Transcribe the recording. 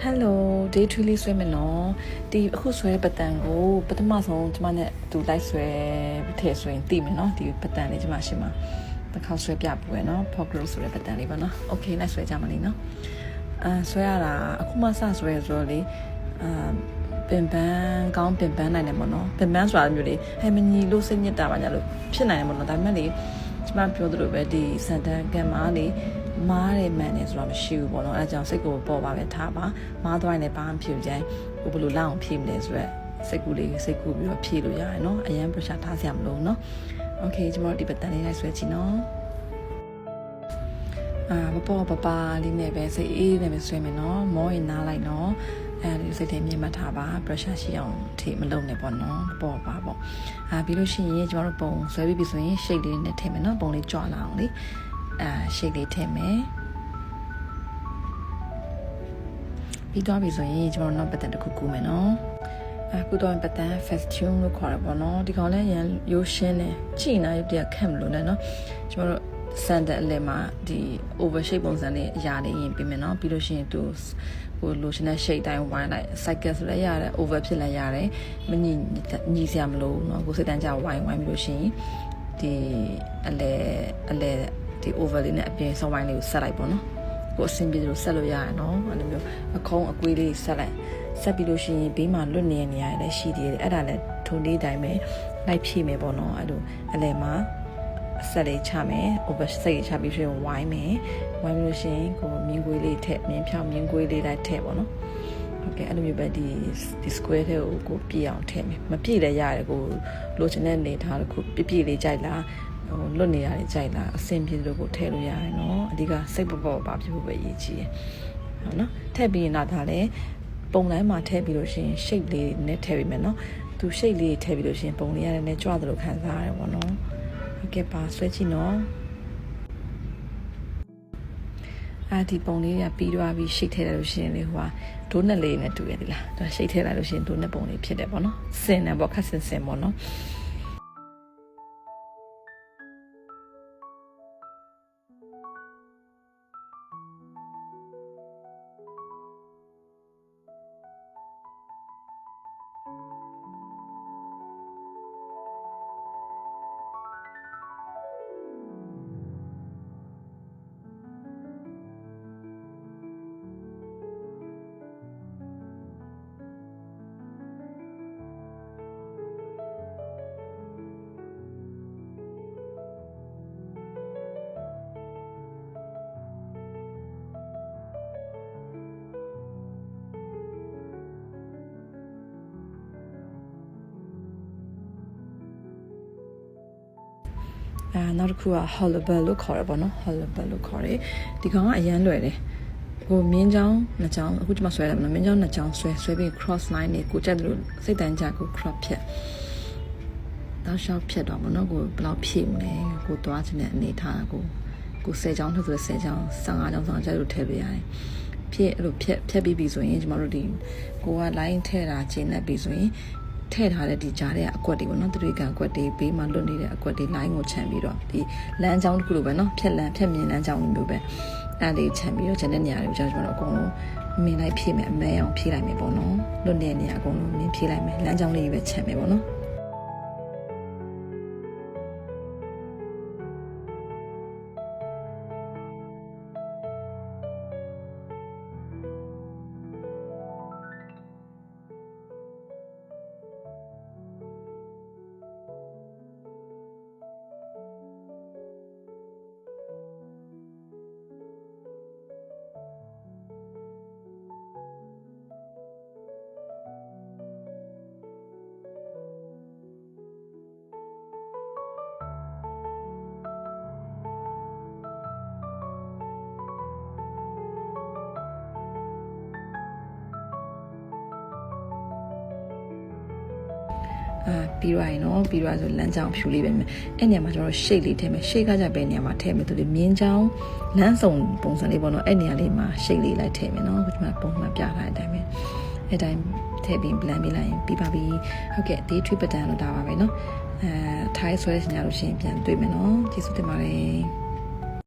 Hello day 2လေးဆွဲမယ်နော်ဒီအခုဆွဲတဲ့ပတ်တန်ကိုပထမဆုံးကျမနဲ့သူလိုက်ဆွဲထည့်ဆိုရင်သိမယ်နော်ဒီပတ်တန်လေးကျမရှိမှာတစ်ခါဆွဲပြပူရယ်နော် progress ဆိုတဲ့ပတ်တန်လေးပါနော် okay လိုက်ဆွဲကြမလို့နော်ဆွဲရတာအခုမှစဆွဲရဆိုတော့လေပင်ပန်းကောင်းပင်ပန်းနိုင်တယ်ပေါ့နော်ပင်ပန်းဆိုတာမျိုးလေဟဲ့မညီလို့စိတ်ညစ်တာပါညာလို့ဖြစ်နိုင်တယ်ပေါ့နော်ဒါပေမဲ့လေကျမပြောသလိုပဲဒီစန်တန်ကံမာလေမားတယ်မှန်တယ်ဆိုတော့မရှိဘူးပေါ့နော်အဲဒါကြောင့်စိတ်ကိုပေါ်ပါပဲထားပါမားသွားရင်လည်းဘာမှဖြစ်ကြိုင်ဘယ်လိုလောက်အောင်ဖြည့်မလဲဆိုတော့စိတ်ကူးလေးစိတ်ကူးပြီးတော့ဖြည့်လို့ရတယ်နော်အရန် pressure ထားစရာမလိုနော် okay ကျွန်တော်ဒီပတ်တန်လေးလိုက်ဆွဲချင်နော်မပေါ်ပါလေးနဲ့ပဲစိတ်အေးနဲ့ပဲဆွဲမယ်နော်မောရင်နားလိုက်နော်အဲဒီစိတ်ထဲမြင်မှတ်ထားပါ pressure ရှိအောင်ထိမလုံးနဲ့ပေါ့နော်ပေါ်ပါပေါ့ပြီးလို့ရှိရင်ကျွန်တော်တို့ပုံဆွဲပြီးပြီဆိုရင် shade လေးနဲ့ထည့်မယ်နော်ပုံလေးကြွလာအောင်လေshade လေးထည့်မယ်ပြီးတော့ပြီဆိုရင်ကျွန်တော်နောက်ပတ်တန်တစ်ခုကူးမယ်နော်အခုတော့ပတ်တန် festoon လို့ခေါ်ရပါတော့ဒီကောင်လည်းရန်ရိုးရှင်းတယ်ကြည့်နေရတဲ့ခက်မလို့နဲ့နော်ကျွန်တော်တို့စန်တဲ့အလဲမှာဒီ over shape ပုံစံလေးအရာလေးရင်ပြင်မယ်နော်ပြီးလို့ရှိရင်သူကို lotion နဲ့ shade တိုင်းဝိုင်းလိုက် cycle ဆိုလည်းရတယ် over ဖြစ်လည်းရတယ်မညီစရာမလိုနော်ကိုစိတ်တန်းကြဝိုင်းပြီးလို့ရှိရင်ဒီအလဲဒီ over လေးနဲ့အပြင်ဆောင်းဝိုင်းလေးကိုဆက်လိုက်ပေါ့နော်ကိုအဆင်ပြေလို့ဆက်လို့ရတယ်နော်အဲ့လိုမျိုးအခုံးအကွေးလေးဆက်လိုက်ဆက်ပြီးလို့ရှိရင်ဘေးမှာလွတ်နေတဲ့နေရာလည်းရှိသေးတယ်အဲ့ဒါလည်းထုံလေးတိုင်းပဲလိုက်ဖြည့်မယ်ပေါ့နော်အဲ့လိုအလဲမှာဆက်လေးချမယ် over စိတ်ချပြီးဆိုရင်ဝိုင်းမယ်ဝိုင်းလို့ရှိရင်ကိုမြင်းကွေးလေးထည့်မြင်းဖြောင်းမြင်းကွေးလေးလိုက်ထည့်ပေါ့နော်โอเคအဲ့လိုမျိုးပဲဒီ square ထဲကိုပြည့်အောင်ထည့်မယ်မပြည့်လည်းရတယ်ကိုလိုချင်တဲ့နေထားတစ်ခုပြည့်လေးကြိုက်လားလွတ်နေရတယ်ကြိုက်လားအဆင်ပြေလို့ကိုထည့်လို့ရတယ်နော်အဓိကစိတ်ပေါ်ပါဖြစ်ဖို့ပဲရည်ကြီးတယ်ဟုတ်နော်ထည့်ပြီးရင်တော့ဒါလည်းပုံတိုင်းမှာထည့်ပြီးလို့ရှိရင် shape လေးနဲ့ထည့်ပြီးမယ်နော်သူ shape လေးထည့်ပြီးလို့ရှိရင်ပုံလေးရတယ်နဲ့ကြွတယ်လို့ခံစားရတယ်ပေါ့နော်ဟုတ်ကဲ့ပါဆွဲကြည့်နော်ဒီပုံလေးကပြီးသွားပြီးရှိတ်ထည့်လိုက်လို့ရှိရင်လေဟိုဟာဒိုးနက်လေးနဲ့တူရည်လားဒါရှိတ်ထည့်လိုက်လို့ရှိရင်ဒိုးနက်ပုံလေးဖြစ်တယ်ပေါ့နော်စင်တယ်ပေါ့ခက်စင်ပေါ့နော်နောက်တစ်ခုက hollowbell လို့ခေါ်ရပါတော့ hollowbell လို့ခေါ်တယ်ဒီကောင်ကအရန်လွယ်တယ်ကိုမြင်းချောင်းနှစ်ချောင်းအခုကျမဆွဲတယ်မနော်မြင်းချောင်းနှစ်ချောင်းဆွဲပြီး cross line နဲ့ကိုကြက်လို့စိတ်တန်းကြကို crop ဖြတ်တောက်လျှောက်ဖြတ်တော့မနော်ကိုဘယ်လောက်ဖြည့်မလဲကိုသွားခြင်းနဲ့အနေထားကို10ချောင်းထပ်ဆို10ချောင်း15ချောင်းကြက်လို့ထည့်ပေးရတယ်ဖြည့်အဲ့လိုဖြတ်ပြီးပြီဆိုရင်ကျမတို့ဒီကိုက line ထည့်တာချိန်နဲ့ပြီဆိုရင်ထည့်ထားတဲ့ဒီကြားတဲ့အကွက်တွေပေါ့နော်သူတွေကအကွက်တွေဘေးမှာလွတ်နေတဲ့အကွက်တွေ line ကိုခြံပြီးတော့ဒီလမ်းကြောင်းတစ်ခုလိုပဲနော်ဖြတ်မြင်လမ်းကြောင်းမျိုးပဲအဲ့ဒီခြံပြီးတော့ခြံတဲ့နေရာတွေကိုကျွန်တော်အကုန်လုံးမြင်လိုက်ဖြည့်မယ်အမဲအောင်ဖြည့်လိုက်မယ်ပေါ့နော်လွတ်နေတဲ့နေရာအကုန်လုံးမြင်ဖြည့်လိုက်မယ်လမ်းကြောင်းလေးပဲခြံမယ်ပေါ့နော်ပြီးသွားရင်နော်ပြီးသွားဆိုလမ်းကြောင်းဖြူလေးပဲမယ်အဲ့နေရာမှာကျွန်တော် shade လေးထည့်မယ် shade ကကြပဲနေရာမှာထည့်မယ်သူလေမြင်းချောင်းလမ်းစုံပုံစံလေးပေါ့နော်အဲ့နေရာလေးမှာ shade လေးလိုက်ထည့်မယ်နော်ခုမှပုံမှန်ပြထားတဲ့အတိုင်းပဲအဲ့တိုင်းထည့်ပြီး blend ပေးလိုက်ရင်ပြီးပါပြီဟုတ်ကဲ့ဒီ trip pattern လို့ဒါပါပဲနော်ထိုင်းဆွဲနေရလို့ရှိရင်ပြန်တွေ့မယ်နော်ကျေးဇူးတင်ပါတယ်